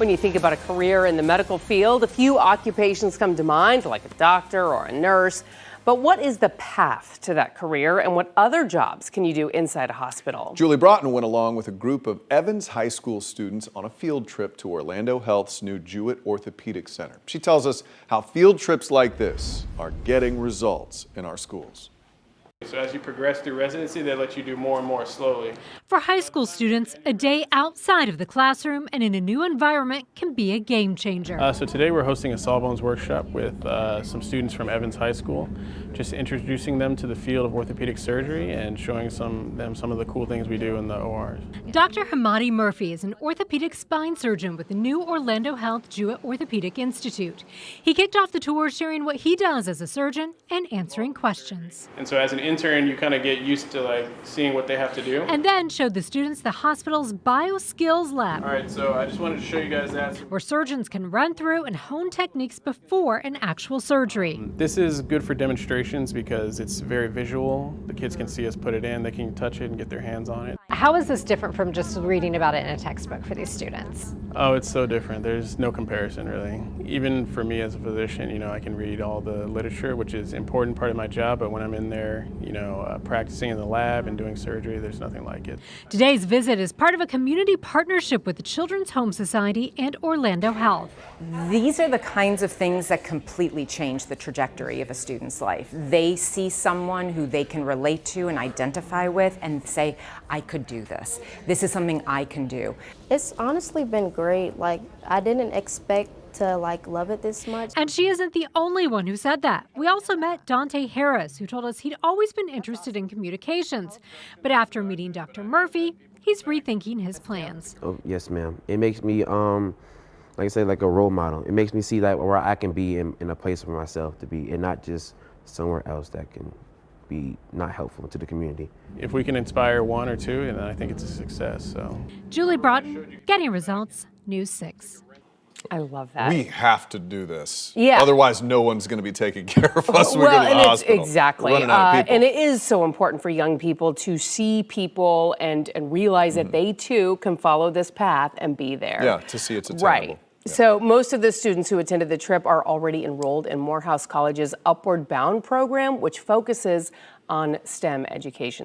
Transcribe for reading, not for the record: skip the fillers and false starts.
When you think about a career in the medical field, a few occupations come to mind, like a doctor or a nurse. But what is the path to that career, and what other jobs can you do inside a hospital? Julie Broughton went along with a group of Evans High School students on a field trip to Orlando Health's new Jewett Orthopedic Center. She tells us how field trips like this are getting results in our schools. So as you progress through residency, they let you do more and more slowly. For high school students, a day outside of the classroom and in a new environment can be a game changer. So today we're hosting a Sawbones workshop with some students from Evans High School, just introducing them to the field of orthopedic surgery and showing them some of the cool things we do in the ORs. Dr. Hamadi Murphy is an orthopedic spine surgeon with the new Orlando Health Jewett Orthopedic Institute. He kicked off the tour sharing what he does as a surgeon and answering questions. And so as an intern, you kind of get used to seeing what they have to do. And then showed the students the hospital's BioSkills lab. All right, so I just wanted to show you guys that. Where surgeons can run through and hone techniques before an actual surgery. This is good for demonstrations because it's very visual. The kids can see us put it in, they can touch it and get their hands on it. How is this different from just reading about it in a textbook for these students? Oh, it's so different. There's no comparison, really. Even for me as a physician, I can read all the literature, which is an important part of my job, but when I'm in there, practicing in the lab and doing surgery, there's nothing like it. Today's visit is part of a community partnership with the Children's Home Society and Orlando Health. These are the kinds of things that completely change the trajectory of a student's life. They see someone who they can relate to and identify with and say, I could do this. This is something I can do. It's honestly been great. I didn't expect to love it this much. And she isn't the only one who said that. We also met Dante Harris, who told us he'd always been interested in communications. But after meeting Dr. Murphy, he's rethinking his plans. Oh, yes, ma'am. It makes me, like I say, like a role model. It makes me see where I can be in a place for myself to be, and not just somewhere else that can be not helpful to the community. If we can inspire one or two, then I think it's a success. So, Julie Broughton, Getting Results, News 6. I love that. We have to do this. Yeah. Otherwise, no one's going to be taking care of us when we go to the hospital. Exactly. We're running out of people. And it is so important for young people to see people and realize that they too can follow this path and be there. Yeah, to see it's attainable. Right. Yeah. So most of the students who attended the trip are already enrolled in Morehouse College's Upward Bound program, which focuses on STEM education.